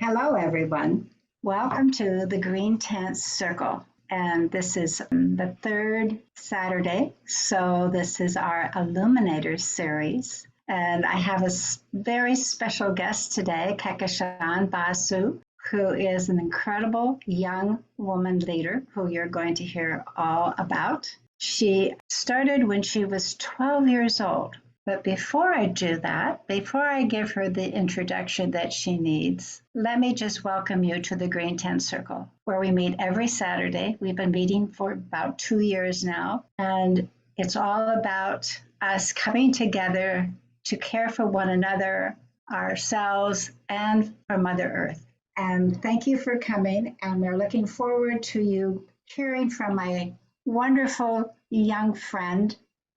Hello, everyone. Welcome to the Green Tent Circle. And this is the third Saturday. So this is our Illuminator series. And I have a very special guest today, Kehkashan Basu, who is an incredible young woman leader who you're going to hear all about. She started when she was 12 years old. But before I do that, before I give her the introduction that she needs, let me just welcome you to the Green Tent Circle, where we meet every Saturday. We've been meeting for about 2 years now, and it's all about us coming together to care for one another, ourselves, and for Mother Earth. And thank you for coming, and we're looking forward to you hearing from my wonderful young friend,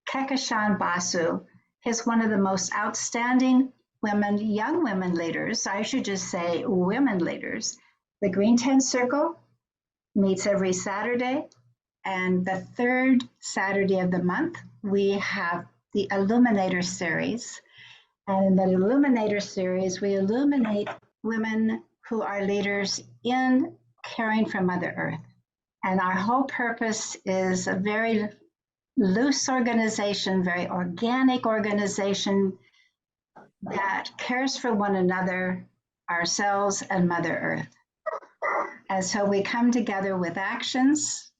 Kehkashan Basu. He's one of the most outstanding young women leaders. I should just say women leaders. The Green Tent Circle meets every Saturday, and the third Saturday of the month, we have the Illuminator series. And in the Illuminator series, we illuminate women who are leaders in caring for Mother Earth. And our whole purpose is a very loose organization, very organic organization that cares for one another, ourselves, and Mother Earth. And so we come together with actions,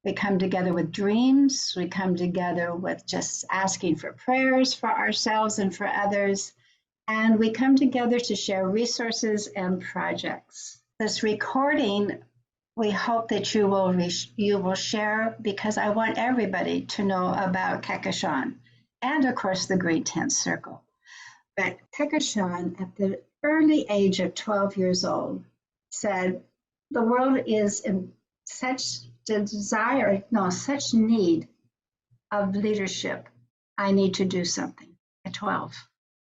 we come together with dreams, we come together with just asking for prayers for ourselves and for others, and we come together to share resources and projects. This recording, we hope that you will share, because I want everybody to know about Kehkashan and, of course, the Green Tent Circle. But Kehkashan, at the early age of 12 years old, said, the world is in such such need of leadership. I need to do something at 12.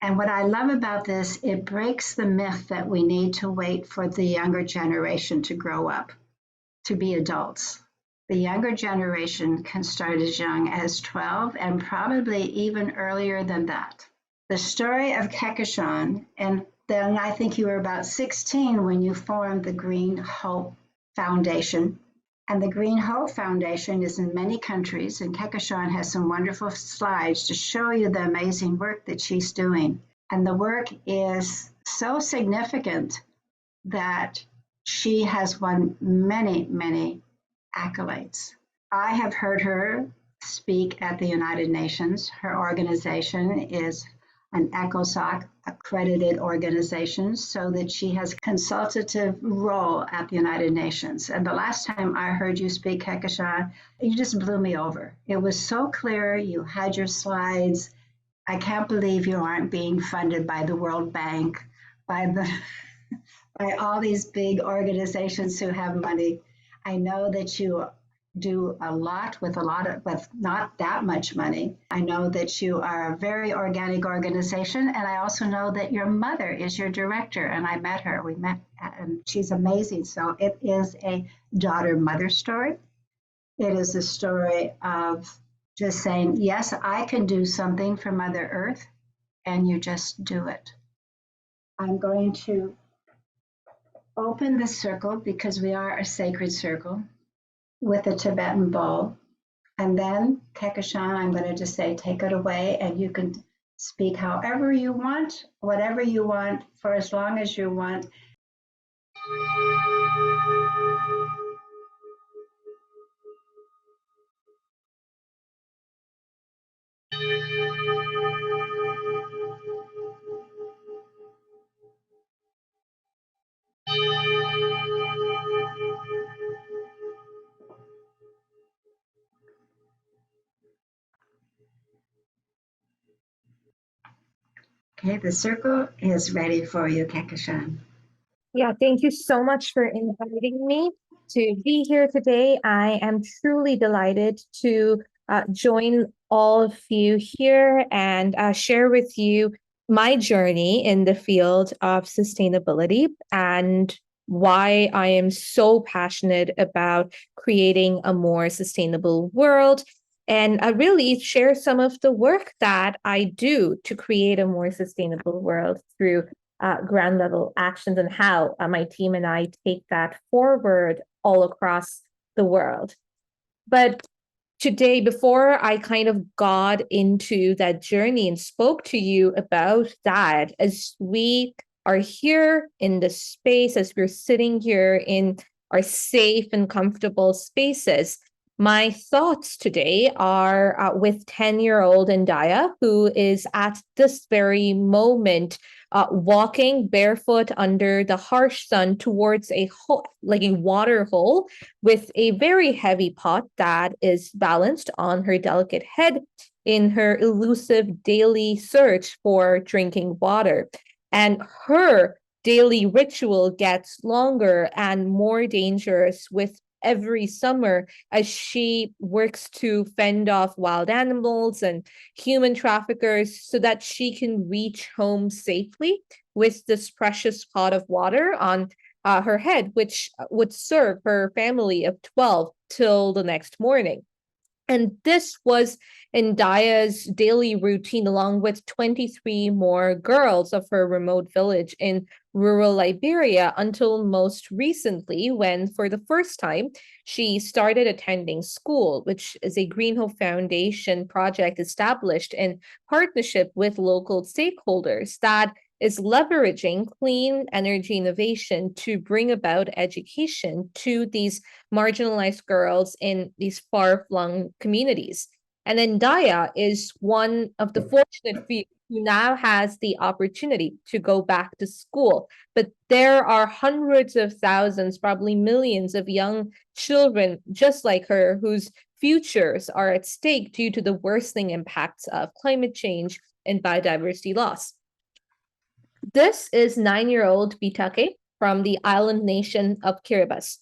And what I love about this, it breaks the myth that we need to wait for the younger generation to grow up, to be adults. The younger generation can start as young as 12 and probably even earlier than that. The story of Kehkashan, and then I think you were about 16 when you formed the Green Hope Foundation. And the Green Hope Foundation is in many countries, and Kehkashan has some wonderful slides to show you the amazing work that she's doing. And the work is so significant that she has won many, many accolades. I have heard her speak at the United Nations. Her organization is an ECOSOC-accredited organization, so that she has a consultative role at the United Nations. And the last time I heard you speak, Kehkashan, you just blew me over. It was so clear. You had your slides. I can't believe you aren't being funded by the World Bank, by all these big organizations who have money. I know that you do a lot with not that much money. I know that you are a very organic organization, and I also know that your mother is your director, and I met her. We met, and she's amazing. So it is a daughter-mother story. It is a story of just saying, yes, I can do something for Mother Earth, and you just do it. I'm going to open the circle, because we are a sacred circle, with a Tibetan bowl. And then, Kehkashan, I'm going to just say, take it away, and you can speak however you want, whatever you want, for as long as you want. Okay, the circle is ready for you, Kehkashan. Yeah, thank you so much for inviting me to be here today. I am truly delighted to join all of you here and share with you my journey in the field of sustainability and why I am so passionate about creating a more sustainable world, and really share some of the work that I do to create a more sustainable world through ground level actions and how my team and I take that forward all across the world. But today, before I kind of got into that journey and spoke to you about that, as we are here in the space, as we're sitting here in our safe and comfortable spaces, my thoughts today are with 10-year-old Indaya, who is at this very moment walking barefoot under the harsh sun towards a hole, like a water hole, with a very heavy pot that is balanced on her delicate head in her elusive daily search for drinking water. And her daily ritual gets longer and more dangerous with every summer as she works to fend off wild animals and human traffickers so that she can reach home safely with this precious pot of water on her head, which would serve her family of 12 till the next morning. And this was Ndaya's daily routine, along with 23 more girls of her remote village in rural Liberia, until most recently, when for the first time she started attending school, which is a Green Hope Foundation project established in partnership with local stakeholders that is leveraging clean energy innovation to bring about education to these marginalized girls in these far-flung communities. And Ndaya is one of the fortunate few who now has the opportunity to go back to school. But there are hundreds of thousands, probably millions of young children just like her whose futures are at stake due to the worsening impacts of climate change and biodiversity loss. This is 9-year-old Bitake from the island nation of Kiribati.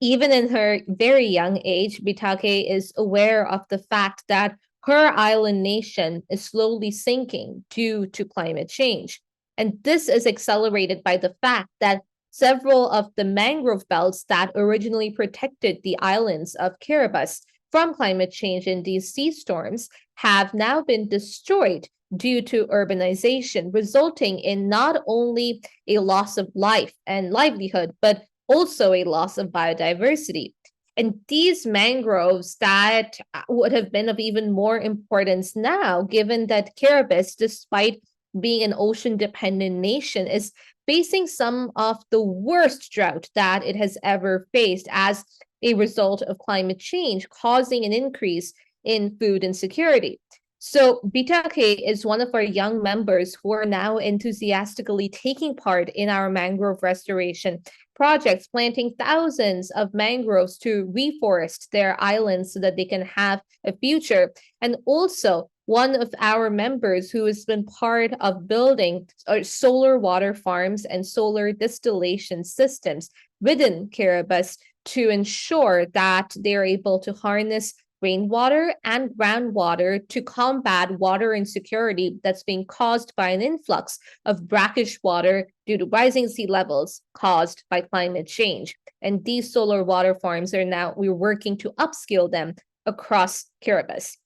Even in her very young age, Bitake is aware of the fact that her island nation is slowly sinking due to climate change. And this is accelerated by the fact that several of the mangrove belts that originally protected the islands of Kiribati from climate change and these sea storms have now been destroyed due to urbanization, resulting in not only a loss of life and livelihood, but also a loss of biodiversity. And these mangroves that would have been of even more importance now, given that Kiribati, despite being an ocean-dependent nation, is facing some of the worst drought that it has ever faced as a result of climate change, causing an increase in food insecurity. So Bitake is one of our young members who are now enthusiastically taking part in our mangrove restoration projects, planting thousands of mangroves to reforest their islands so that they can have a future. And also one of our members who has been part of building solar water farms and solar distillation systems within Kiribati to ensure that they're able to harness rainwater and groundwater to combat water insecurity that's being caused by an influx of brackish water due to rising sea levels caused by climate change. And these solar water farms we're working to upskill them across Kiribati.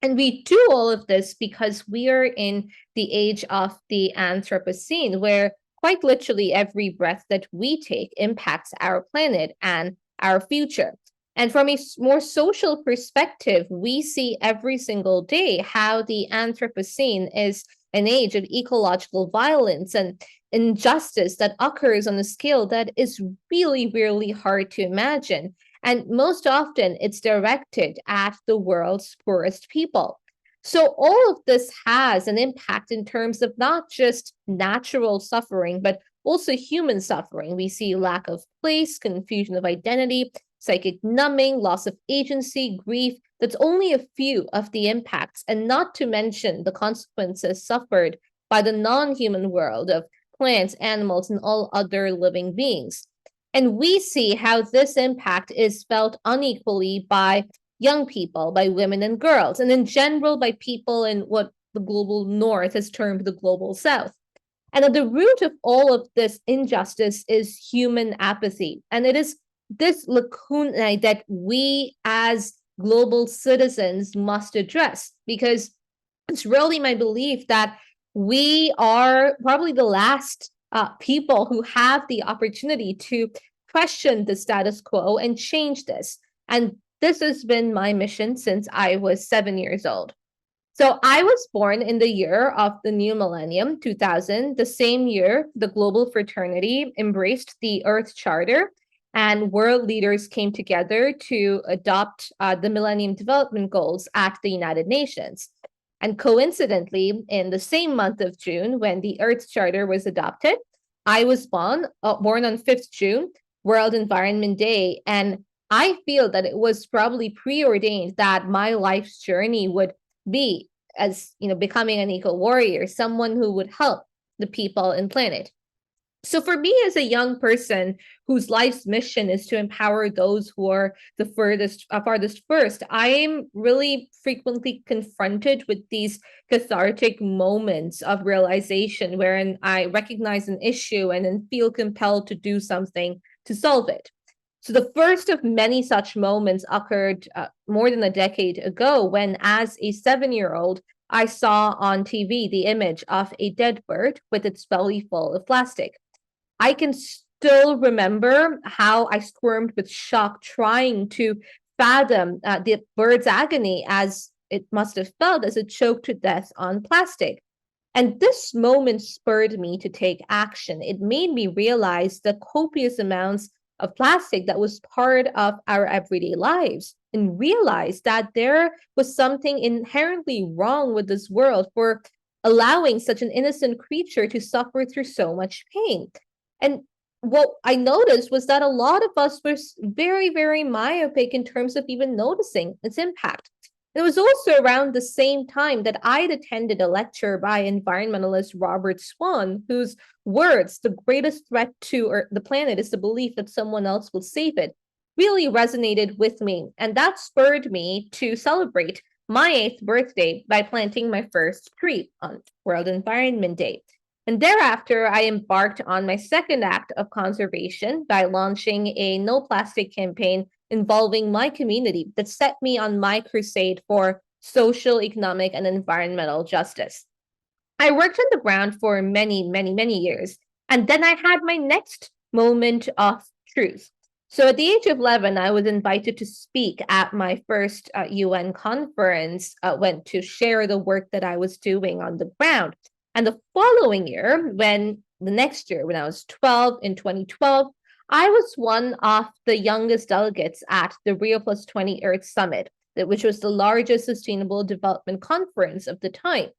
And we do all of this because we are in the age of the Anthropocene, where quite literally every breath that we take impacts our planet and our future. And from a more social perspective, we see every single day how the Anthropocene is an age of ecological violence and injustice that occurs on a scale that is really, really hard to imagine. And most often it's directed at the world's poorest people. So all of this has an impact in terms of not just natural suffering, but also human suffering. We see lack of place, confusion of identity, psychic numbing, loss of agency, grief. That's only a few of the impacts, and not to mention the consequences suffered by the non-human world of plants, animals, and all other living beings. And we see how this impact is felt unequally by young people, by women and girls, and in general by people in what the global north has termed the global south. And at the root of all of this injustice is human apathy. And it is this lacuna that we as global citizens must address, because it's really my belief that we are probably the last people who have the opportunity to question the status quo and change this. And this has been my mission since I was 7 years old. So I was born in the year of the new millennium, 2000, the same year the global fraternity embraced the Earth Charter and world leaders came together to adopt the Millennium Development Goals at the United Nations. And coincidentally, in the same month of June, when the Earth Charter was adopted, I was born on 5th June, World Environment Day. And I feel that it was probably preordained that my life's journey would be as, becoming an eco warrior, someone who would help the people and planet. So for me as a young person whose life's mission is to empower those who are the farthest first, I am really frequently confronted with these cathartic moments of realization wherein I recognize an issue and then feel compelled to do something to solve it. So the first of many such moments occurred more than a decade ago when, as a 7-year-old, I saw on TV the image of a dead bird with its belly full of plastic. I can still remember how I squirmed with shock trying to fathom the bird's agony as it must have felt as it choked to death on plastic. And this moment spurred me to take action. It made me realize the copious amounts of plastic that was part of our everyday lives and realize that there was something inherently wrong with this world for allowing such an innocent creature to suffer through so much pain. And what I noticed was that a lot of us were very, very myopic in terms of even noticing its impact. It was also around the same time that I'd attended a lecture by environmentalist Robert Swan, whose words, "the greatest threat to the planet is the belief that someone else will save it," really resonated with me. And that spurred me to celebrate my 8th birthday by planting my first tree on World Environment Day. And thereafter, I embarked on my second act of conservation by launching a no plastic campaign involving my community that set me on my crusade for social, economic, and environmental justice. I worked on the ground for many, many, many years, and then I had my next moment of truth. So at the age of 11, I was invited to speak at my first UN conference, went to share the work that I was doing on the ground. And the following year, when I was 12 in 2012, I was one of the youngest delegates at the Rio Plus 20 Earth Summit, which was the largest sustainable development conference of the time.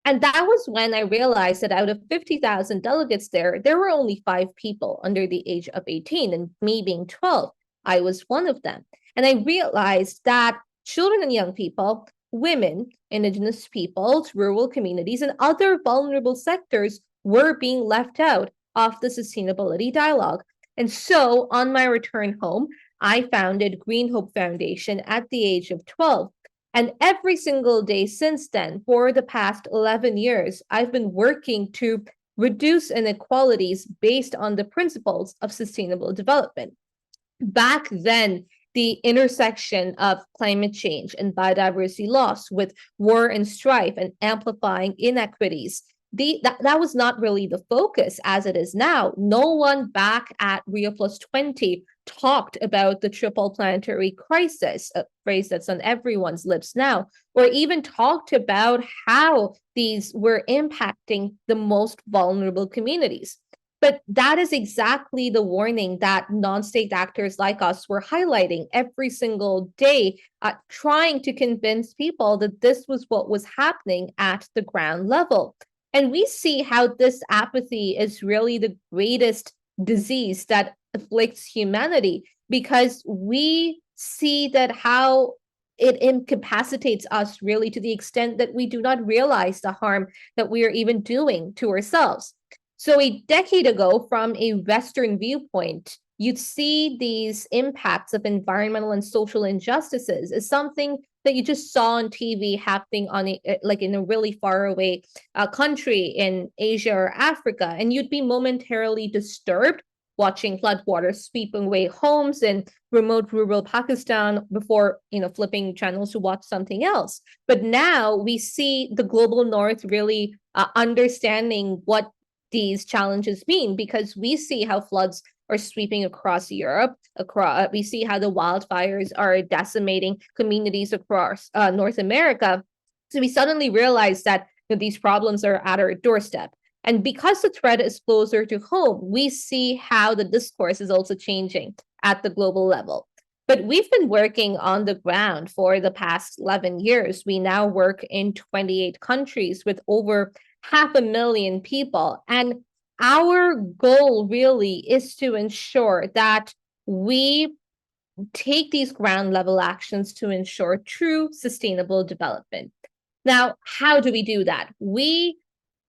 And that was when I realized that out of 50,000 delegates there were only 5 people under the age of 18, and me being 12, I was one of them. And I realized that children and young people, women, indigenous peoples, rural communities, and other vulnerable sectors were being left out of the sustainability dialogue. And so on my return home, I founded Green Hope Foundation at the age of 12. And every single day since then, for the past 11 years, I've been working to reduce inequalities based on the principles of sustainable development. Back then, the intersection of climate change and biodiversity loss with war and strife and amplifying inequities, that was not really the focus as it is now. No one back at Rio Plus 20 talked about the triple planetary crisis, a phrase that's on everyone's lips now, or even talked about how these were impacting the most vulnerable communities. But that is exactly the warning that non-state actors like us were highlighting every single day, trying to convince people that this was what was happening at the ground level. And we see how this apathy is really the greatest disease that afflicts humanity, because we see that how it incapacitates us really to the extent that we do not realize the harm that we are even doing to ourselves. So a decade ago, from a Western viewpoint, you'd see these impacts of environmental and social injustices as something that you just saw on TV happening in a really far away country in Asia or Africa, and you'd be momentarily disturbed watching floodwaters sweeping away homes in remote rural Pakistan before flipping channels to watch something else. But now we see the global north really understanding what these challenges been? Because we see how floods are sweeping across Europe. We see how the wildfires are decimating communities across North America. So we suddenly realize that these problems are at our doorstep. And because the threat is closer to home, we see how the discourse is also changing at the global level. But we've been working on the ground for the past 11 years. We now work in 28 countries with over 500,000 people. And our goal really is to ensure that we take these ground level actions to ensure true sustainable development. Now, how do we do that? We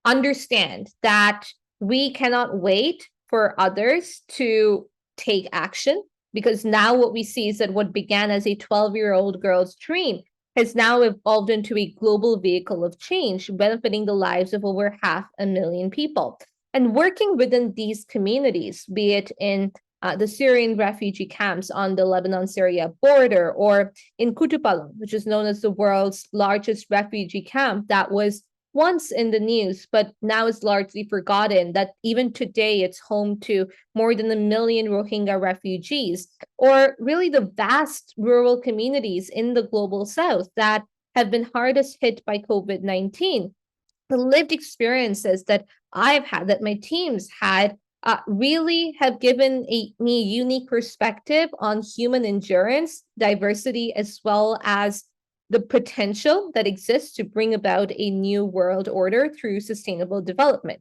understand that we cannot wait for others to take action, because now what we see is that what began as a 12-year-old girl's dream has now evolved into a global vehicle of change, benefiting the lives of over 500,000 people. And working within these communities, be it in the Syrian refugee camps on the Lebanon-Syria border, or in Kutupalong, which is known as the world's largest refugee camp that was once in the news, but now is largely forgotten, that even today it's home to more than 1 million Rohingya refugees, or really the vast rural communities in the global south that have been hardest hit by COVID-19. The lived experiences that I've had, that my teams had, really have given me a unique perspective on human endurance, diversity, as well as the potential that exists to bring about a new world order through sustainable development.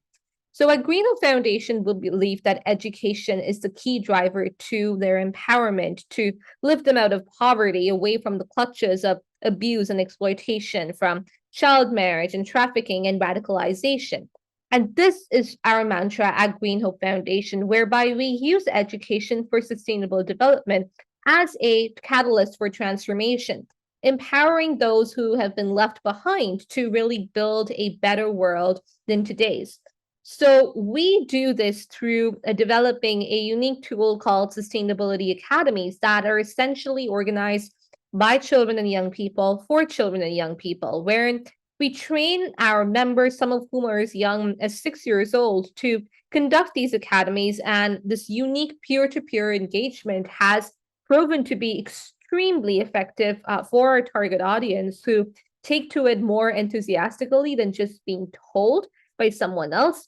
So at Green Hope Foundation, we believe that education is the key driver to their empowerment, to lift them out of poverty, away from the clutches of abuse and exploitation, from child marriage and trafficking and radicalization. And this is our mantra at Green Hope Foundation, whereby we use education for sustainable development as a catalyst for transformation, empowering those who have been left behind to really build a better world than today's. So we do this through developing a unique tool called Sustainability Academies that are essentially organized by children and young people for children and young people, wherein we train our members, some of whom are as young as 6 years old, to conduct these academies. And this unique peer-to-peer engagement has proven to be extremely effective for our target audience, who take to it more enthusiastically than just being told by someone else.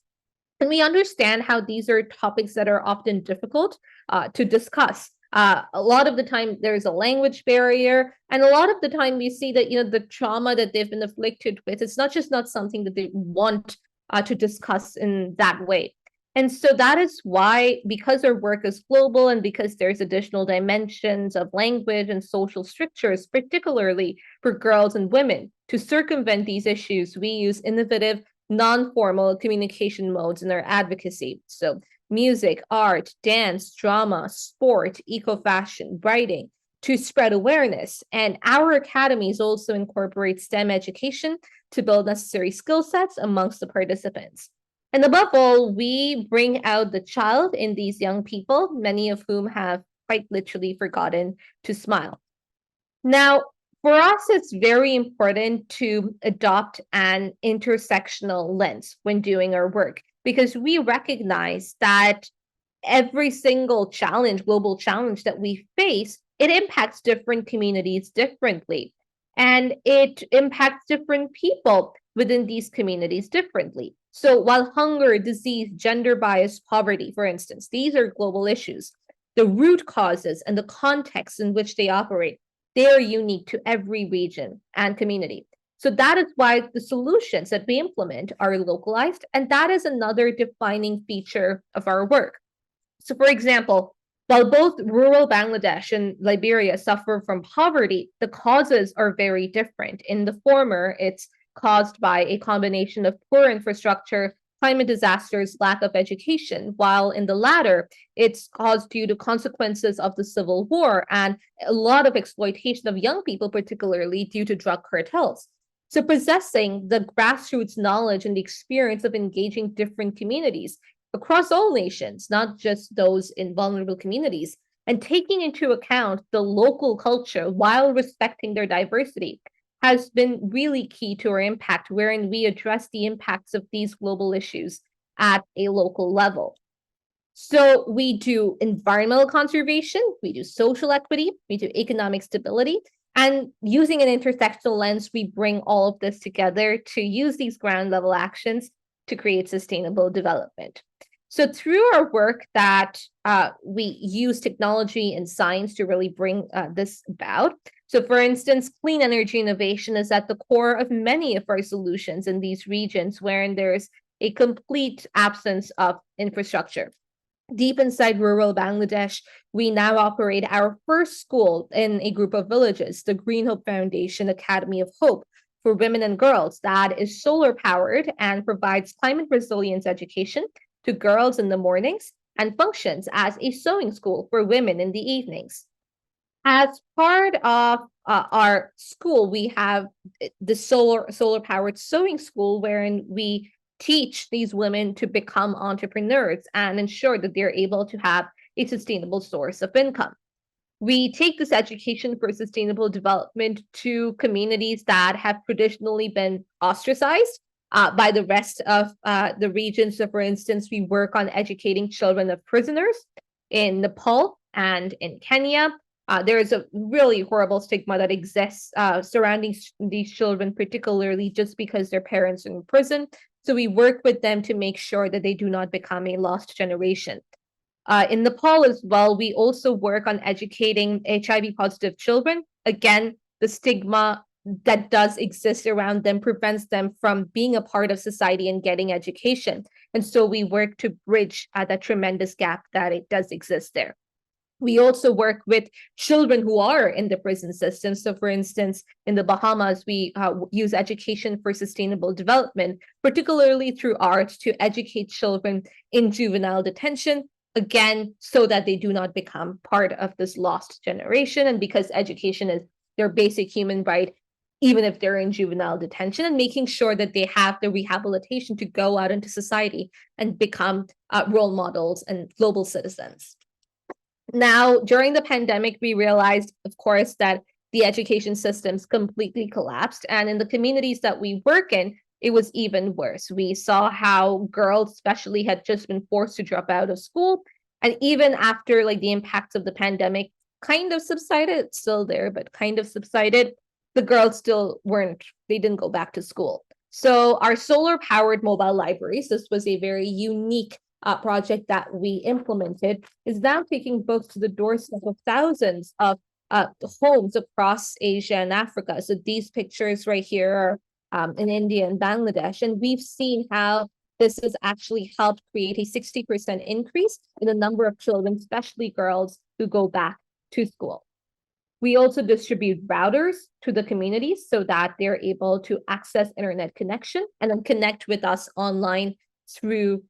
And we understand how these are topics that are often difficult to discuss. A lot of the time there's a language barrier, and a lot of the time we see that the trauma that they've been afflicted with, it's not something that they want to discuss in that way. And so that is why, because our work is global and because there's additional dimensions of language and social strictures, particularly for girls and women, to circumvent these issues, we use innovative non-formal communication modes in our advocacy. So music, art, dance, drama, sport, eco-fashion, writing, to spread awareness. And our academies also incorporate STEM education to build necessary skill sets amongst the participants. And above all, we bring out the child in these young people, many of whom have quite literally forgotten to smile. Now, for us, it's very important to adopt an intersectional lens when doing our work, because we recognize that every single challenge, global challenge that we face, it impacts different communities differently. And it impacts different people within these communities differently. So while hunger, disease, gender bias, poverty, for instance, these are global issues, the root causes and the context in which they operate, they are unique to every region and community. So that is why the solutions that we implement are localized, and that is another defining feature of our work. So for example, while both rural Bangladesh and Liberia suffer from poverty, the causes are very different. In the former, it's caused by a combination of poor infrastructure, climate disasters, lack of education, while in the latter, it's caused due to consequences of the civil war and a lot of exploitation of young people, particularly due to drug cartels. So possessing the grassroots knowledge and the experience of engaging different communities across all nations, not just those in vulnerable communities, and taking into account the local culture while respecting their diversity has been really key to our impact, wherein we address the impacts of these global issues at a local level. So we do environmental conservation, we do social equity, we do economic stability, and using an intersectional lens, we bring all of this together to use these ground level actions to create sustainable development. So through our work that we use technology and science to really bring this about. So for instance, clean energy innovation is at the core of many of our solutions in these regions wherein there's a complete absence of infrastructure. Deep inside rural Bangladesh, we now operate our first school in a group of villages, the Green Hope Foundation Academy of Hope for Women and Girls, that is solar powered and provides climate resilience education to girls in the mornings and functions as a sewing school for women in the evenings. As part of our school, we have the solar powered sewing school, wherein we teach these women to become entrepreneurs and ensure that they're able to have a sustainable source of income. We take this education for sustainable development to communities that have traditionally been ostracized by the rest of the region. So, for instance, we work on educating children of prisoners in Nepal and in Kenya. There is a really horrible stigma that exists surrounding these children, particularly just because their parents are in prison. So we work with them to make sure that they do not become a lost generation. In Nepal as well, we also work on educating HIV positive children. Again, the stigma that does exist around them prevents them from being a part of society and getting education. And so we work to bridge that tremendous gap that it does exist there. We also work with children who are in the prison system. So, for instance, in the Bahamas, we use education for sustainable development, particularly through art, to educate children in juvenile detention, again, so that they do not become part of this lost generation. And because education is their basic human right, even if they're in juvenile detention, and making sure that they have the rehabilitation to go out into society and become role models and global citizens. Now, during the pandemic, we realized, of course, that the education systems completely collapsed. And in the communities that we work in, it was even worse. We saw how girls, especially, had just been forced to drop out of school. And even after the impacts of the pandemic kind of subsided, it's still there, but kind of subsided, the girls still they didn't go back to school. So our solar powered mobile libraries, this was a very unique project that we implemented, is now taking books to the doorstep of thousands of homes across Asia and Africa. So these pictures right here are in India and Bangladesh. And we've seen how this has actually helped create a 60% increase in the number of children, especially girls, who go back to school. We also distribute routers to the communities so that they're able to access internet connection and then connect with us online through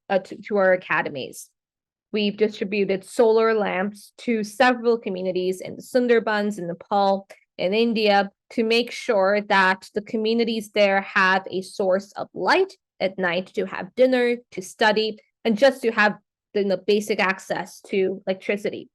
to our academies. We've distributed solar lamps to several communities in the Sundarbans, in Nepal, in India, to make sure that the communities there have a source of light at night to have dinner, to study, and just to have the basic access to electricity.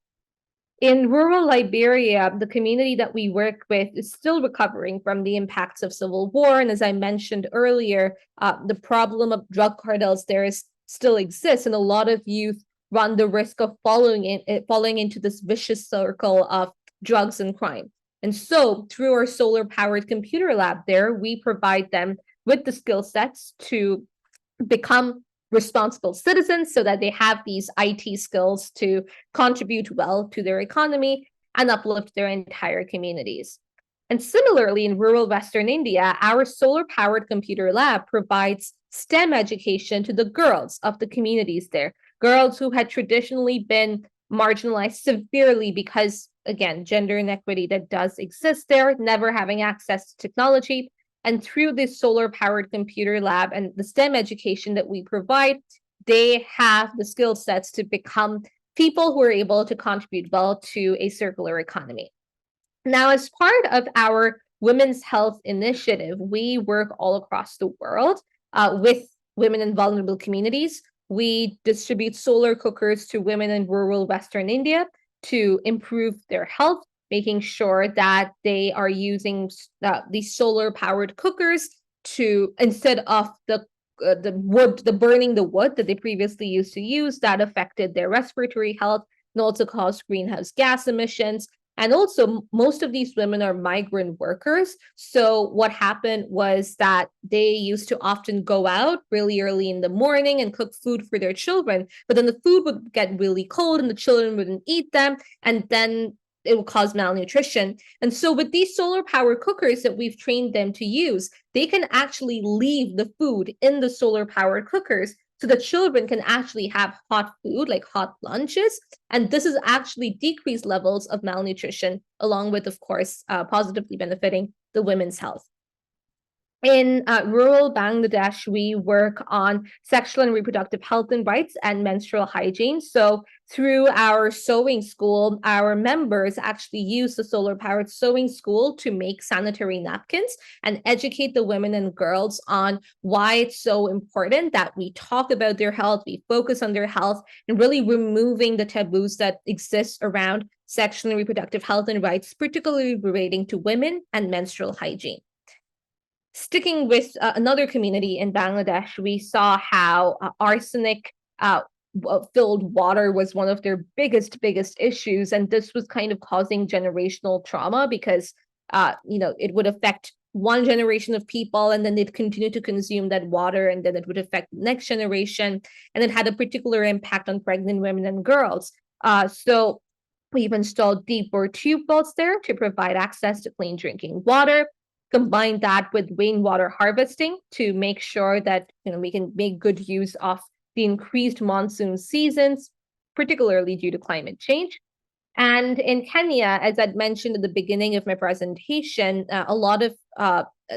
In rural Liberia, the community that we work with is still recovering from the impacts of civil war. And as I mentioned earlier, the problem of drug cartels there still exists, and a lot of youth run the risk of falling into this vicious circle of drugs and crime. And so through our solar-powered computer lab there, we provide them with the skill sets to become responsible citizens so that they have these IT skills to contribute well to their economy and uplift their entire communities. And similarly, in rural Western India, our solar-powered computer lab provides STEM education to the girls of the communities there, girls who had traditionally been marginalized severely because, again, gender inequity that does exist there, never having access to technology. And through this solar-powered computer lab and the STEM education that we provide, they have the skill sets to become people who are able to contribute well to a circular economy. Now, as part of our Women's Health Initiative, we work all across the world with women in vulnerable communities. We distribute solar cookers to women in rural Western India to improve their health, making sure that they are using these solar-powered cookers to, instead of the burning the wood that they previously used to use, that affected their respiratory health and also caused greenhouse gas emissions. And also, most of these women are migrant workers. So what happened was that they used to often go out really early in the morning and cook food for their children, but then the food would get really cold and the children wouldn't eat them, and then it will cause malnutrition. And so with these solar power cookers that we've trained them to use, they can actually leave the food in the solar powered cookers so the children can actually have hot food, like hot lunches. And this is actually decreased levels of malnutrition, along with, of course, positively benefiting the women's health. In rural Bangladesh, we work on sexual and reproductive health and rights and menstrual hygiene. So through our sewing school, our members actually use the solar-powered sewing school to make sanitary napkins and educate the women and girls on why it's so important that we talk about their health, we focus on their health, and really removing the taboos that exist around sexual and reproductive health and rights, particularly relating to women and menstrual hygiene. Sticking with another community in Bangladesh, we saw how arsenic filled water was one of their biggest issues, and this was kind of causing generational trauma because it would affect one generation of people, and then they'd continue to consume that water, and then it would affect the next generation, and it had a particular impact on pregnant women and girls. So we've installed deep bore tube wells there to provide access to clean drinking water. Combine that with rainwater harvesting to make sure that we can make good use of the increased monsoon seasons, particularly due to climate change. And in Kenya, as I'd mentioned at the beginning of my presentation, a lot of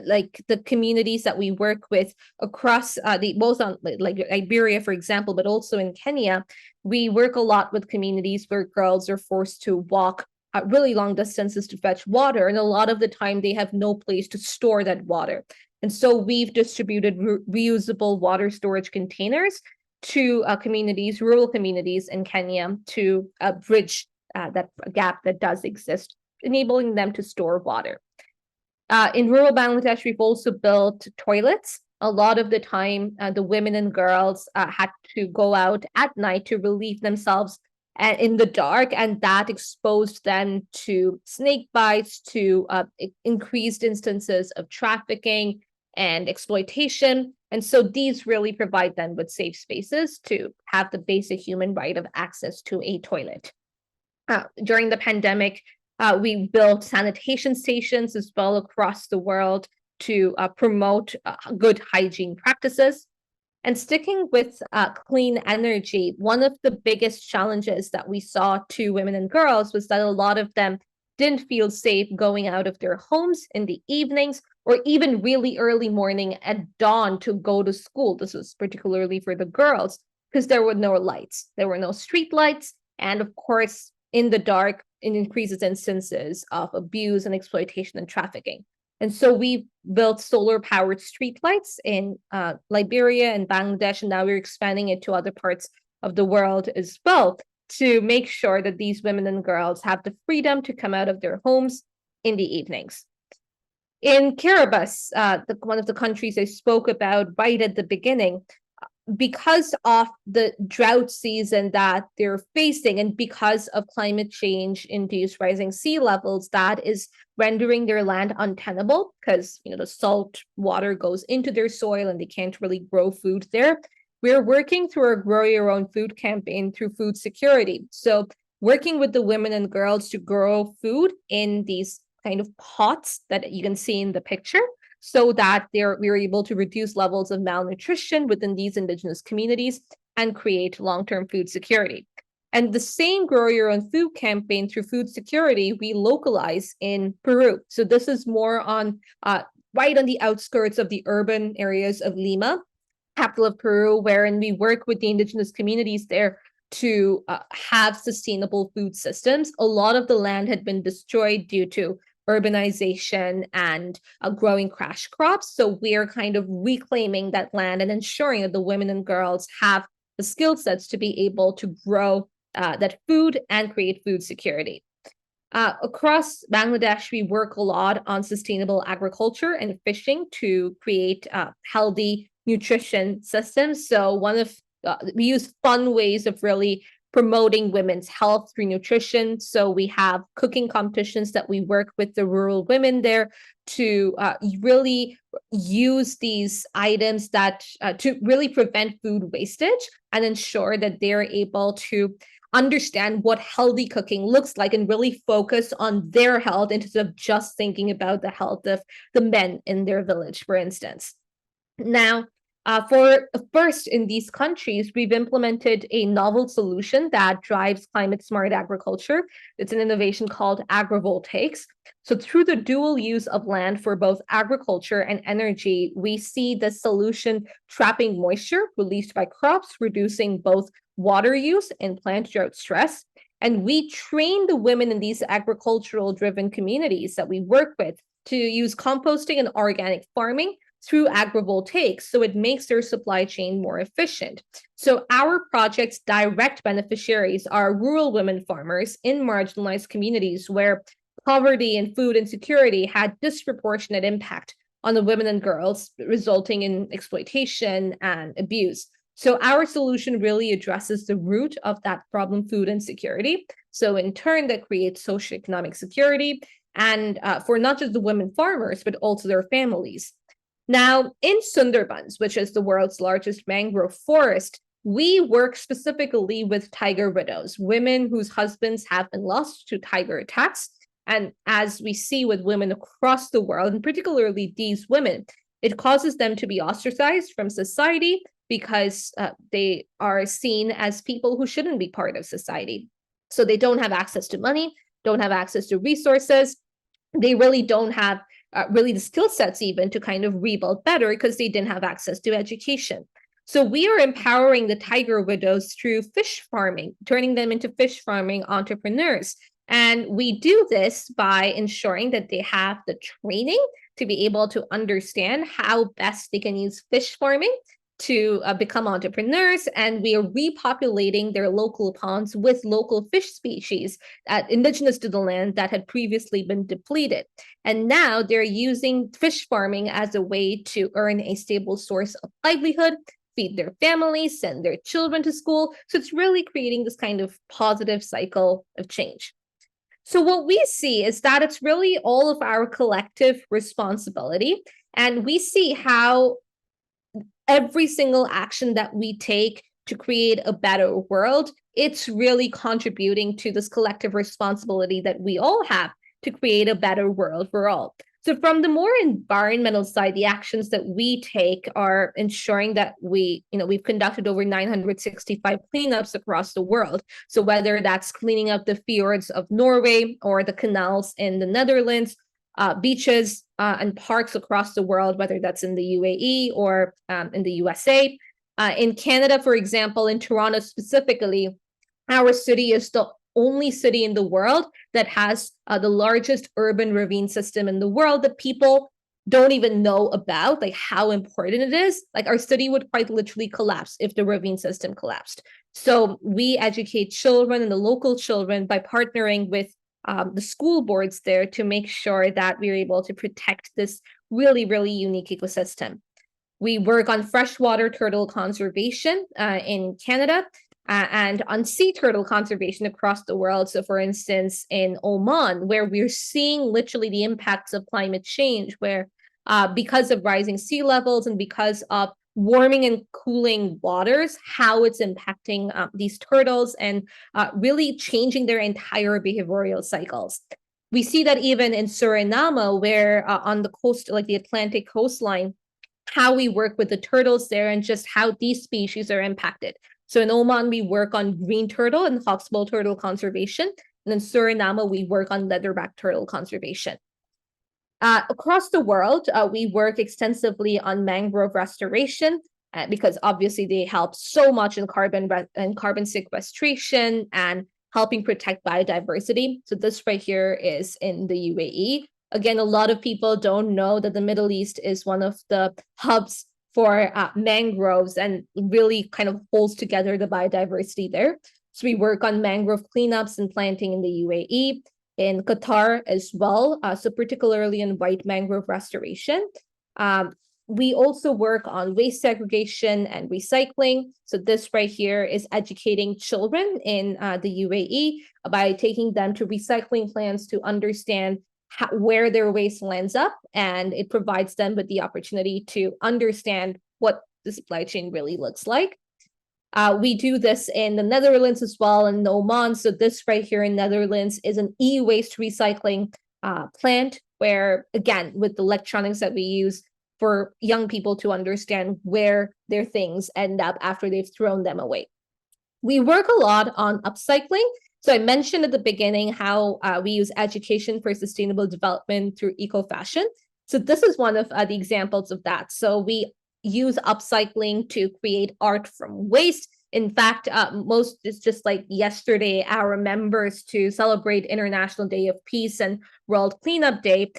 like the communities that we work with across both on like Liberia, for example, but also in Kenya, we work a lot with communities where girls are forced to walk really long distances to fetch water. And a lot of the time they have no place to store that water. And so we've distributed reusable water storage containers to communities, rural communities in Kenya to bridge that gap that does exist, enabling them to store water. In rural Bangladesh, we've also built toilets. A lot of the time, the women and girls had to go out at night to relieve themselves in the dark, and that exposed them to snake bites, to increased instances of trafficking and exploitation. And so these really provide them with safe spaces to have the basic human right of access to a toilet. During the pandemic, we built sanitation stations as well across the world to promote good hygiene practices. And sticking with clean energy, one of the biggest challenges that we saw to women and girls was that a lot of them didn't feel safe going out of their homes in the evenings or even really early morning at dawn to go to school. This was particularly for the girls because there were no lights. There were no street lights. And of course, in the dark, it increases instances of abuse and exploitation and trafficking. And so we built solar-powered streetlights in Liberia and Bangladesh, and now we're expanding it to other parts of the world as well to make sure that these women and girls have the freedom to come out of their homes in the evenings. In Kiribati, one of the countries I spoke about right at the beginning, because of the drought season that they're facing and because of climate change induced rising sea levels, that is rendering their land untenable because the salt water goes into their soil and they can't really grow food there. We're working through our Grow Your Own Food campaign through food security. So working with the women and girls to grow food in these kind of pots that you can see in the picture, so that we're able to reduce levels of malnutrition within these indigenous communities and create long-term food security. And the same Grow Your Own Food campaign through food security, we localize in Peru. So this is more on right on the outskirts of the urban areas of Lima, capital of Peru, wherein we work with the indigenous communities there to have sustainable food systems. A lot of the land had been destroyed due to urbanization and growing crash crops. So we're kind of reclaiming that land and ensuring that the women and girls have the skill sets to be able to grow that food and create food security. Across Bangladesh, we work a lot on sustainable agriculture and fishing to create healthy nutrition systems. So we use fun ways of really promoting women's health through nutrition. So we have cooking competitions that we work with the rural women there to really use these items that to really prevent food wastage and ensure that they're able to understand what healthy cooking looks like and really focus on their health instead of just thinking about the health of the men in their village, for instance. Now, for first in these countries, we've implemented a novel solution that drives climate smart agriculture. It's an innovation called agrivoltaics. So through the dual use of land for both agriculture and energy, we see the solution trapping moisture released by crops, reducing both water use and plant drought stress. And we train the women in these agricultural driven communities that we work with to use composting and organic farming through agrivoltaics, so it makes their supply chain more efficient. So our project's direct beneficiaries are rural women farmers in marginalized communities where poverty and food insecurity had disproportionate impact on the women and girls, resulting in exploitation and abuse. So our solution really addresses the root of that problem, food insecurity. So in turn, that creates socioeconomic security and for not just the women farmers, but also their families. Now, in Sundarbans, which is the world's largest mangrove forest, we work specifically with tiger widows, women whose husbands have been lost to tiger attacks. And as we see with women across the world, and particularly these women, it causes them to be ostracized from society because they are seen as people who shouldn't be part of society. So they don't have access to money, don't have access to resources. They really don't have really the skill sets even to kind of rebuild better because they didn't have access to education. So we are empowering the tiger widows through fish farming, turning them into fish farming entrepreneurs. And we do this by ensuring that they have the training to be able to understand how best they can use fish farming to become entrepreneurs, and we are repopulating their local ponds with local fish species indigenous to the land that had previously been depleted. And now they're using fish farming as a way to earn a stable source of livelihood, feed their families, send their children to school. So it's really creating this kind of positive cycle of change. So what we see is that it's really all of our collective responsibility, and we see how every single action that we take to create a better world, it's really contributing to this collective responsibility that we all have to create a better world for all. So from the more environmental side, the actions that we take are ensuring that we've conducted over 965 cleanups across the world. So whether that's cleaning up the fjords of Norway or the canals in the Netherlands, beaches and parks across the world, whether that's in the UAE or in the USA. In Canada, for example, in Toronto specifically, our city is the only city in the world that has the largest urban ravine system in the world that people don't even know about, like how important it is. Like our city would quite literally collapse if the ravine system collapsed. So we educate children and the local children by partnering with the school boards there to make sure that we're able to protect this really, really unique ecosystem. We work on freshwater turtle conservation in Canada and on sea turtle conservation across the world. So for instance, in Oman, where we're seeing literally the impacts of climate change, where because of rising sea levels and because of warming and cooling waters, how it's impacting these turtles and really changing their entire behavioral cycles. We see that even in Suriname, where on the coast, like the Atlantic coastline, how we work with the turtles there and just how these species are impacted. So in Oman, we work on green turtle and hawksbill turtle conservation. And in Suriname, we work on leatherback turtle conservation. Across the world, we work extensively on mangrove restoration because obviously they help so much in carbon sequestration and helping protect biodiversity. So this right here is in the UAE. Again, a lot of people don't know that the Middle East is one of the hubs for mangroves and really kind of holds together the biodiversity there. So we work on mangrove cleanups and planting in the UAE, in Qatar as well, so particularly in white mangrove restoration. we also work on waste segregation and recycling. So this right here is educating children in the UAE by taking them to recycling plants to understand where their waste lands up, and it provides them with the opportunity to understand what the supply chain really looks like. We do this in the Netherlands as well, in Oman. So this right here in Netherlands is an e-waste recycling plant where, again, with the electronics that we use for young people to understand where their things end up after they've thrown them away. We work a lot on upcycling. So I mentioned at the beginning how we use education for sustainable development through eco-fashion. So this is one of the examples of that. So we use upcycling to create art from waste. In fact, it's just like yesterday, our members, to celebrate International Day of Peace and World Cleanup Day,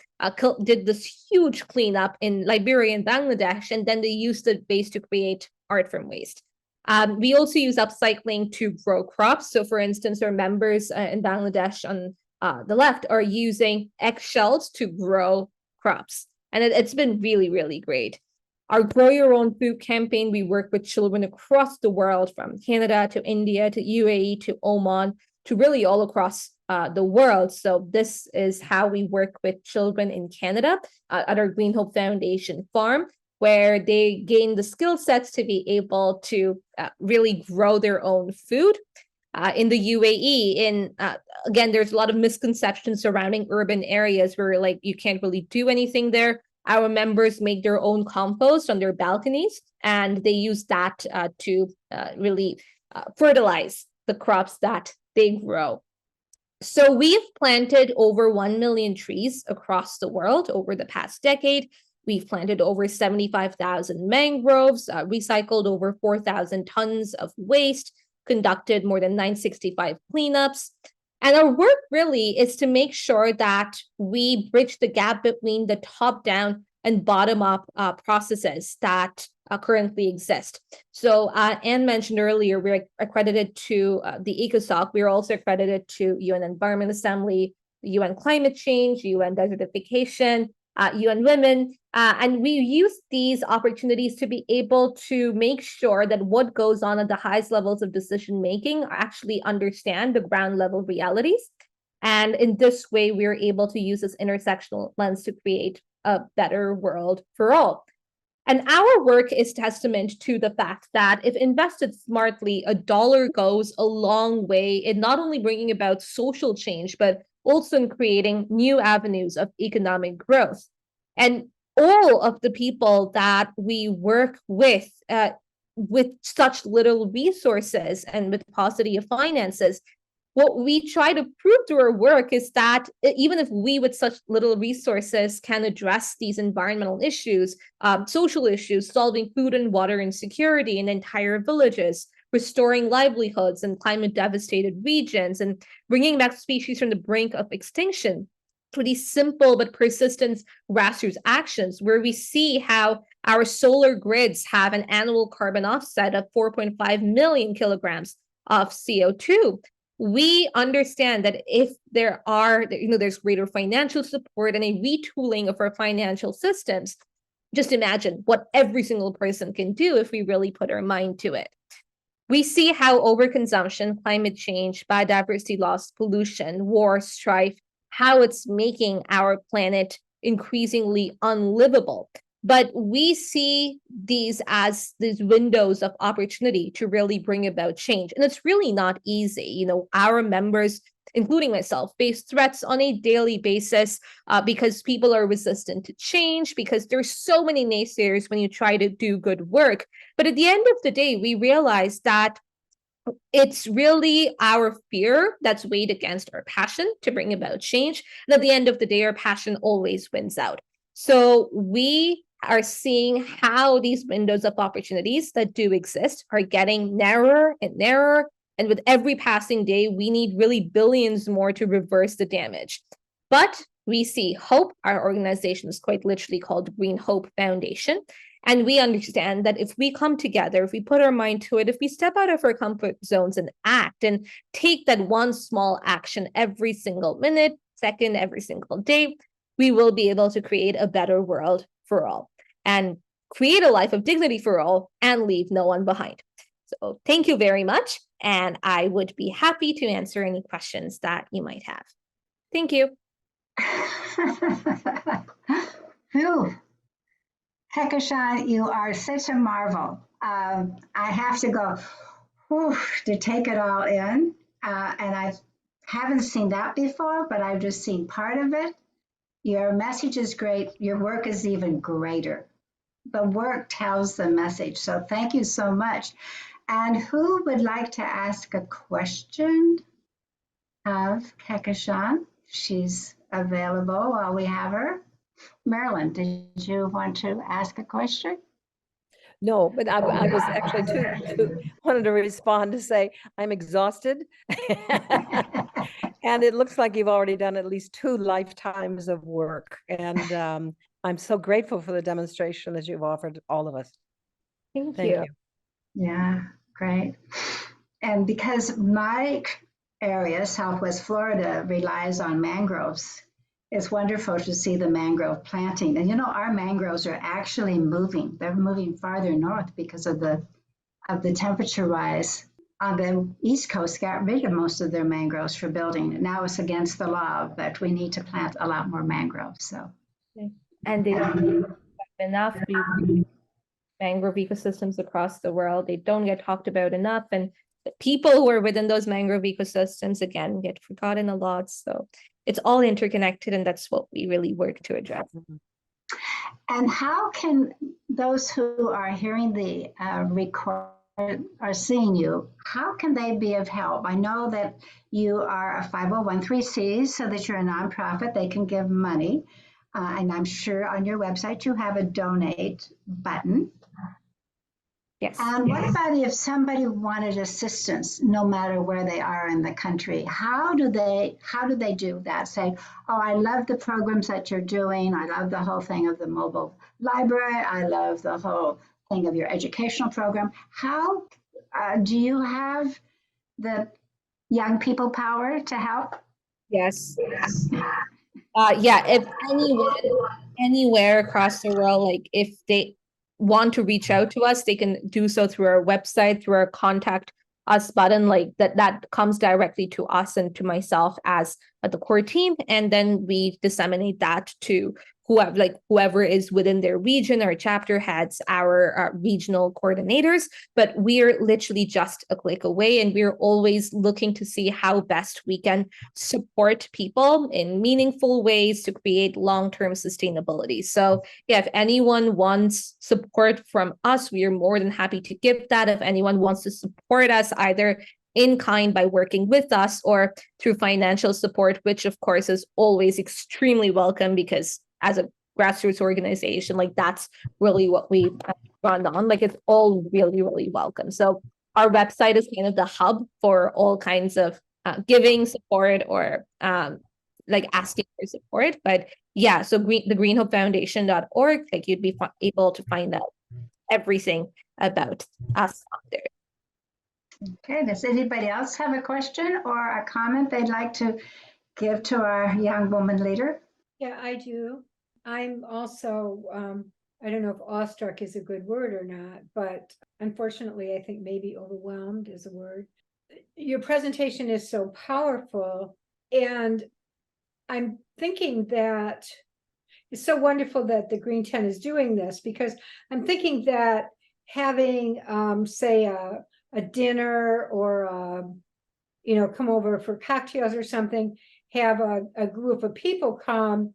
did this huge cleanup in Liberia and Bangladesh, and then they used the waste to create art from waste. We also use upcycling to grow crops. So for instance, our members in Bangladesh on the left are using eggshells to grow crops. And it's been really, really great. Our Grow Your Own Food campaign, we work with children across the world, from Canada to India to UAE to Oman to really all across the world. So this is how we work with children in Canada at our Green Hope Foundation farm, where they gain the skill sets to be able to really grow their own food. In the UAE, again, there's a lot of misconceptions surrounding urban areas where like you can't really do anything there. Our members make their own compost on their balconies, and they use that to really fertilize the crops that they grow. So we've planted over 1 million trees across the world over the past decade. We've planted over 75,000 mangroves, recycled over 4,000 tons of waste, conducted more than 965 cleanups. And our work really is to make sure that we bridge the gap between the top-down and bottom-up processes that currently exist. So Anne mentioned earlier, we're accredited to the ECOSOC. We're also accredited to UN Environment Assembly, UN Climate Change, UN Desertification, UN Women, and we use these opportunities to be able to make sure that what goes on at the highest levels of decision making actually understand the ground level realities. And in this way, we're able to use this intersectional lens to create a better world for all. And our work is testament to the fact that if invested smartly, a dollar goes a long way in not only bringing about social change, but also in creating new avenues of economic growth. And all of the people that we work with such little resources and with paucity of finances, what we try to prove through our work is that even if we with such little resources can address these environmental issues, social issues, solving food and water insecurity in entire villages, restoring livelihoods in climate devastated regions, and bringing back species from the brink of extinction, through these simple but persistent grassroots actions, where we see how our solar grids have an annual carbon offset of 4.5 million kilograms of CO2. We understand that if there's greater financial support and a retooling of our financial systems, just imagine what every single person can do if we really put our mind to it. We see how overconsumption, climate change, biodiversity loss, pollution, war, strife, how it's making our planet increasingly unlivable. But we see these as these windows of opportunity to really bring about change. And it's really not easy. Our members, including myself, face threats on a daily basis because people are resistant to change, because there's so many naysayers when you try to do good work. But at the end of the day, we realize that it's really our fear that's weighed against our passion to bring about change. And at the end of the day, our passion always wins out. So we are seeing how these windows of opportunities that do exist are getting narrower and narrower. And with every passing day, we need really billions more to reverse the damage. But we see hope. Our organization is quite literally called Green Hope Foundation. And we understand that if we come together, if we put our mind to it, if we step out of our comfort zones and act and take that one small action every single minute, second, every single day, we will be able to create a better world for all. And create a life of dignity for all and leave no one behind. So thank you very much. And I would be happy to answer any questions that you might have. Thank you. Phew. Kehkashan, you are such a marvel. I have to go whew, to take it all in. And I haven't seen that before, but I've just seen part of it. Your message is great. Your work is even greater. The work tells the message. So thank you so much. And who would like to ask a question of Kehkashan? She's available while we have her. Marilyn, did you want to ask a question? No, but I was actually wanted to respond to say I'm exhausted. And it looks like you've already done at least 2 lifetimes of work. And I'm so grateful for the demonstration that you've offered all of us. Thank Thank you. you. Yeah, great. And because my area, Southwest Florida, relies on mangroves, it's wonderful to see the mangrove planting. And our mangroves are actually moving. They're moving farther north because of the temperature rise. On the East Coast, got rid of most of their mangroves for building. Now it's against the law, but we need to plant a lot more mangroves. So, and they don't have enough mangrove ecosystems across the world. They don't get talked about enough, and the people who are within those mangrove ecosystems again get forgotten a lot. So it's all interconnected, and that's what we really work to address. And how can those who are hearing the record are seeing you, how can they be of help? I know that you are a 501(c), so that you're a nonprofit, they can give money. And I'm sure on your website you have a donate button. Yes. And what about if somebody wanted assistance, no matter where they are in the country? How do they do that? Say, oh, I love the programs that you're doing. I love the whole thing of the mobile library. I love the whole thing of your educational program. How do you have the young people power to help? Yes. Yeah, if anyone anywhere across the world, like if they want to reach out to us, they can do so through our website, through our contact us button, like that comes directly to us and to myself as the core team, and then we disseminate that to whoever is within their region, our chapter heads, our regional coordinators. But we're literally just a click away, and we're always looking to see how best we can support people in meaningful ways to create long-term sustainability. So yeah, if anyone wants support from us, we are more than happy to give that. If anyone wants to support us either in kind by working with us or through financial support, which of course is always extremely welcome, because as a grassroots organization, like that's really what we run on. Like it's all really, really welcome. So our website is kind of the hub for all kinds of giving support or like asking for support. But yeah, so the greenhopefoundation.org, like you'd be able to find out everything about us out there. Okay, does anybody else have a question or a comment they'd like to give to our young woman leader? Yeah, I do. I'm also, I don't know if awestruck is a good word or not, but unfortunately, I think maybe overwhelmed is a word. Your presentation is so powerful, and I'm thinking that it's so wonderful that the Green Tent is doing this, because I'm thinking that having, say, a dinner or, come over for cocktails or something, have a group of people come,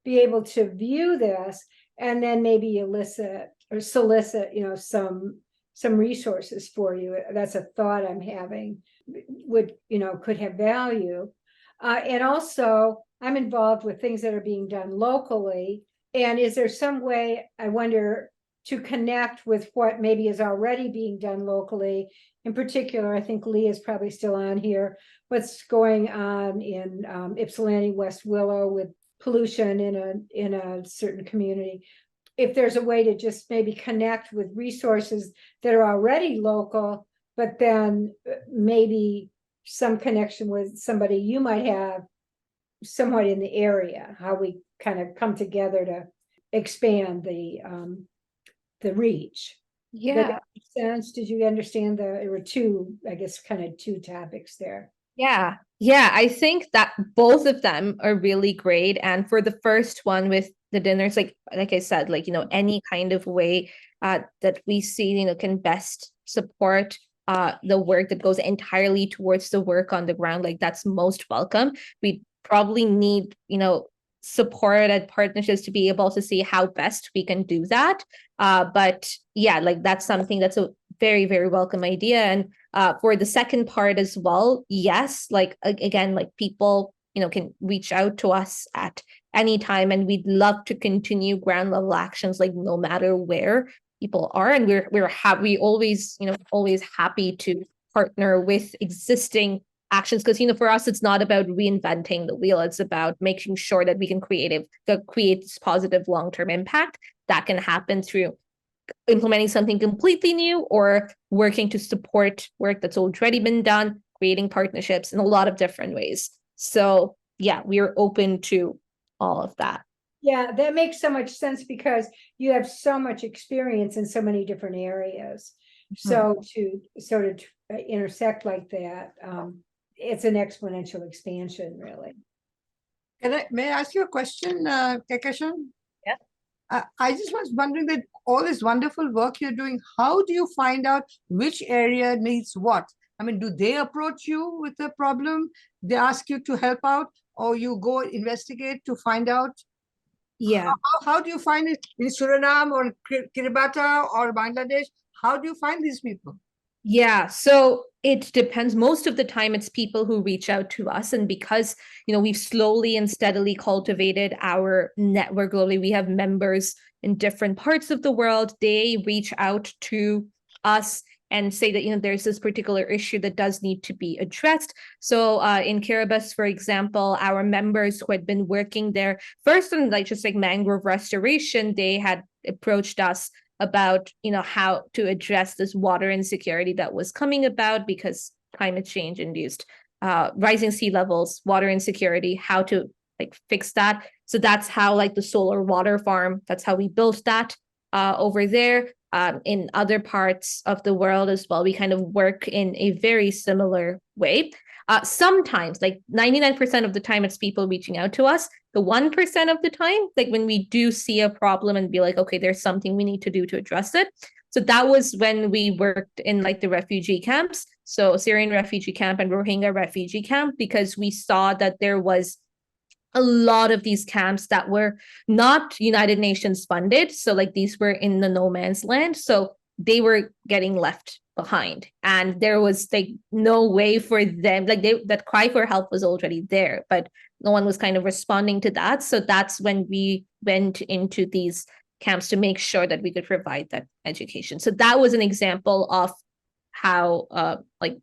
be able to view this, and then maybe elicit or solicit, some resources for you. That's a thought I'm having, could have value. And also, I'm involved with things that are being done locally. And is there some way, I wonder, to connect with what maybe is already being done locally? In particular, I think Lee is probably still on here. What's going on in Ypsilanti, West Willow with pollution in a certain community? If there's a way to just maybe connect with resources that are already local, but then maybe some connection with somebody you might have somewhat in the area, how we kind of come together to expand the the reach. Did Yeah. that make sense? Did you understand there were two, I guess, kind of two topics there? Yeah. Yeah. I think that both of them are really great. And for the first one with the dinners, like I said, any kind of way that we see, can best support the work that goes entirely towards the work on the ground, like that's most welcome. We probably need, support and partnerships to be able to see how best we can do that. But yeah, that's something that's a very, very welcome idea. And for the second part as well, yes, again, people, can reach out to us at any time, and we'd love to continue ground level actions, no matter where people are. And we always, always happy to partner with existing actions, because for us it's not about reinventing the wheel, it's about making sure that we can create this positive long-term impact that can happen through implementing something completely new or working to support work that's already been done, creating partnerships in a lot of different ways. So yeah, we are open to all of that. Yeah, that makes so much sense because you have so much experience in so many different areas. So to sort of intersect like that, it's an exponential expansion, really. May I ask you a question, Kehkashan? Yeah. I just was wondering that all this wonderful work you're doing, how do you find out which area needs what? I mean, do they approach you with a problem? They ask you to help out, or you go investigate to find out? Yeah. How do you find it in Suriname or Kiribati or Bangladesh? How do you find these people? Yeah, so it depends. Most of the time, it's people who reach out to us. And because, we've slowly and steadily cultivated our network globally, we have members in different parts of the world. They reach out to us and say that, there's this particular issue that does need to be addressed. So in Kiribati, for example, our members who had been working there first on just mangrove restoration, they had approached us about how to address this water insecurity that was coming about because climate change induced rising sea levels, water insecurity, how to fix that. So that's how the solar water farm, that's how we built that over there. In other parts of the world as well, we kind of work in a very similar way. Sometimes 99% of the time it's people reaching out to us. The 1% of the time, when we do see a problem and be like, okay, there's something we need to do to address it. So that was when we worked in the refugee camps. So Syrian refugee camp and Rohingya refugee camp, because we saw that there was a lot of these camps that were not United Nations funded. So these were in the no man's land. So they were getting left behind, and there was no way for them, that cry for help was already there, but no one was kind of responding to that. So that's when we went into these camps to make sure that we could provide that education. So that was an example of how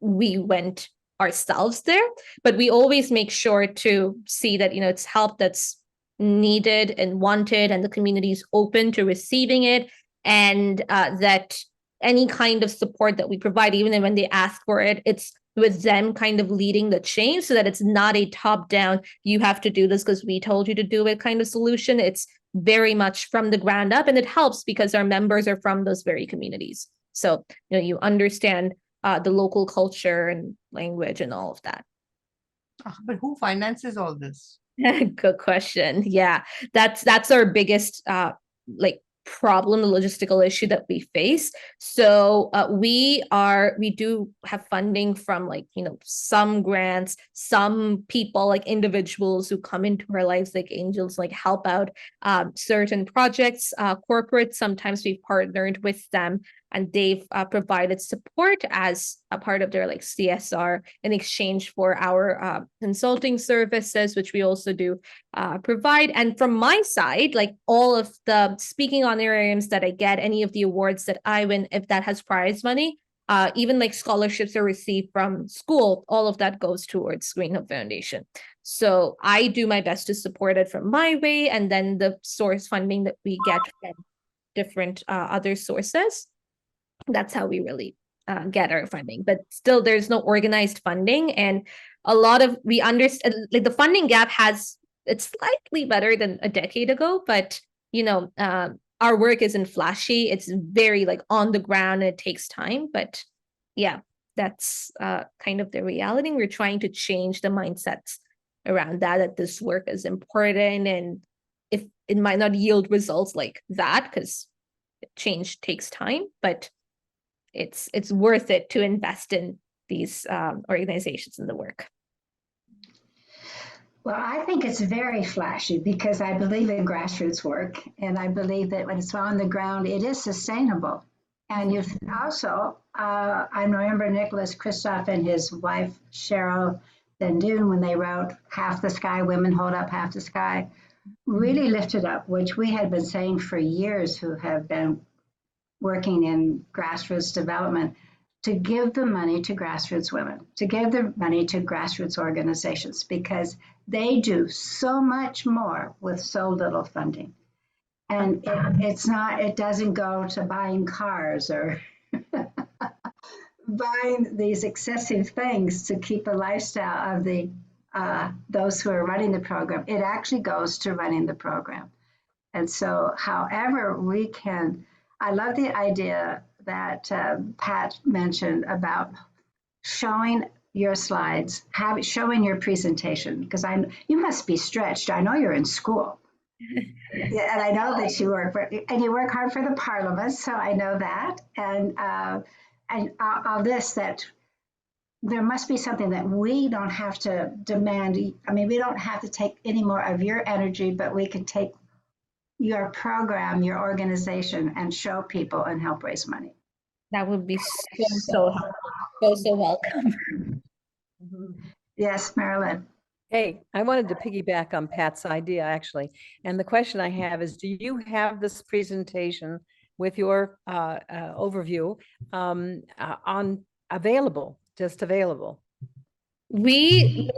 we went ourselves there, but we always make sure to see that it's help that's needed and wanted, and the community is open to receiving it, and that any kind of support that we provide, even when they ask for it, it's with them kind of leading the change, so that it's not a top down, you have to do this because we told you to do it kind of solution. It's very much from the ground up, and it helps because our members are from those very communities. So you understand the local culture and language and all of that. But who finances all this? Good question. Yeah, that's our biggest problem, the logistical issue that we face. So we do have funding from some grants, some people, individuals who come into our lives like angels, help out certain projects, corporate. Sometimes we've partnered with them and they've provided support as a part of their CSR in exchange for our consulting services, which we also do provide. And from my side, all of the speaking honorariums that I get, any of the awards that I win, if that has prize money, even scholarships are received from school, all of that goes towards Green Hope Foundation. So I do my best to support it from my way, and then the source funding that we get from different other sources, that's how we really get our funding. But still, there's no organized funding, and a lot of we understand the funding gap it's slightly better than a decade ago, but our work isn't flashy. It's very like on the ground, and it takes time. But yeah, that's kind of the reality. We're trying to change the mindsets around that this work is important, and if it might not yield results like that, because change takes time, but it's worth it to invest in these organizations and the work. Well, I think it's very flashy because I believe in grassroots work, and I believe that when it's on the ground, it is sustainable. And you've also, I remember Nicholas Kristof and his wife Cheryl Van Doon, when they wrote "Half the Sky, Women Hold Up Half the Sky," really lifted up, which we had been saying for years, who have been working in grassroots development, to give the money to grassroots women, to give the money to grassroots organizations, because they do so much more with so little funding. And it doesn't go to buying cars or buying these excessive things to keep a lifestyle of the those who are running the program. It actually goes to running the program. And so however we can, I love the idea that Pat mentioned about showing your slides, showing your presentation, because you must be stretched. I know you're in school. Yeah, and I know that you work hard for the Parliament, so I know that. And all this, that there must be something that we don't have to demand. I mean, we don't have to take any more of your energy, but we can take your program, your organization, and show people and help raise money. That would be so welcome. Yes, Marilyn. Hey, I wanted to piggyback on Pat's idea, actually. And the question I have is, do you have this presentation with your overview on available, just available? We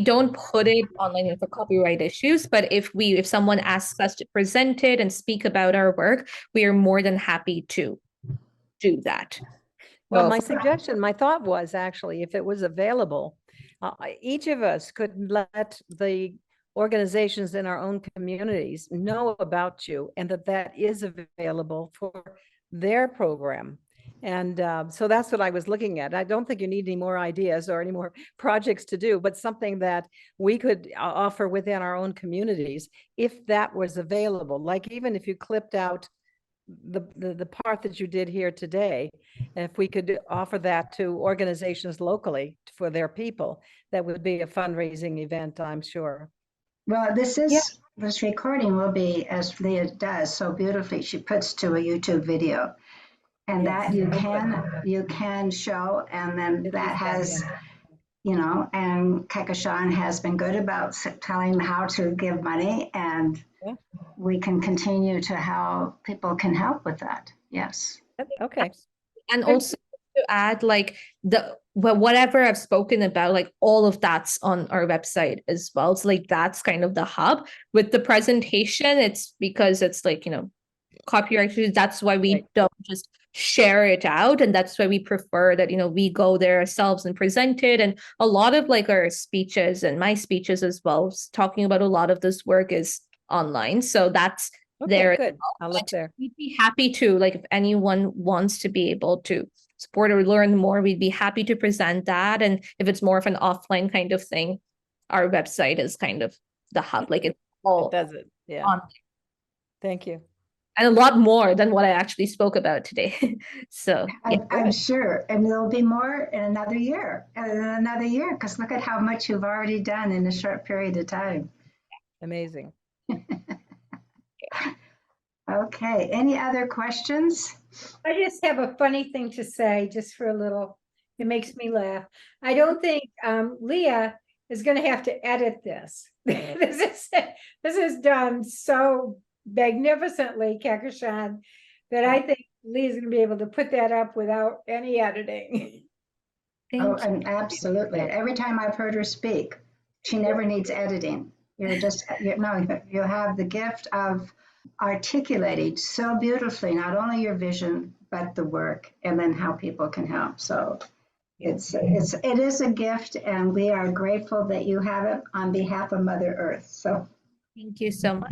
don't put it online for copyright issues, but if someone asks us to present it and speak about our work, we are more than happy to do that. Well, my thought was actually, if it was available, each of us could let the organizations in our own communities know about you, and that is available for their program. And so that's what I was looking at. I don't think you need any more ideas or any more projects to do, but something that we could offer within our own communities, if that was available. Like, even if you clipped out the part that you did here today, if we could offer that to organizations locally for their people, that would be a fundraising event, I'm sure. Well, this recording will be, as Leah does so beautifully, she puts to a YouTube video, and that you can show, and then that has, and Kehkashan has been good about telling how to give money, and we can continue to how people can help with that. Yes. Okay. And also to add, like, whatever I've spoken about, like, all of that's on our website as well. So like, that's kind of the hub. With the presentation, it's because it's like, copyright issues. That's why we don't just share it out, and that's why we prefer that we go there ourselves and present it. And a lot of like our speeches and my speeches as well, talking about a lot of this work is online, so that's there. Good. I'll look there. We'd be happy to, like, if anyone wants to be able to support or learn more, we'd be happy to present that. And if it's more of an offline kind of thing, our website is kind of the hub. Like, it's all does it. Yeah. Thank you. And a lot more than what I actually spoke about today. So I'm sure, and there'll be more in another year, because look at how much you've already done in a short period of time. Amazing. Okay, any other questions? I just have a funny thing to say, just for a little, it makes me laugh. I don't think Leah is going to have to edit this. This is done so magnificently, Kehkashan, that I think Leah's going to be able to put that up without any editing. And absolutely. Every time I've heard her speak, she never needs editing. You have the gift of articulating so beautifully not only your vision but the work, and then how people can help. So it is a gift, and we are grateful that you have it on behalf of Mother Earth. So thank you so much.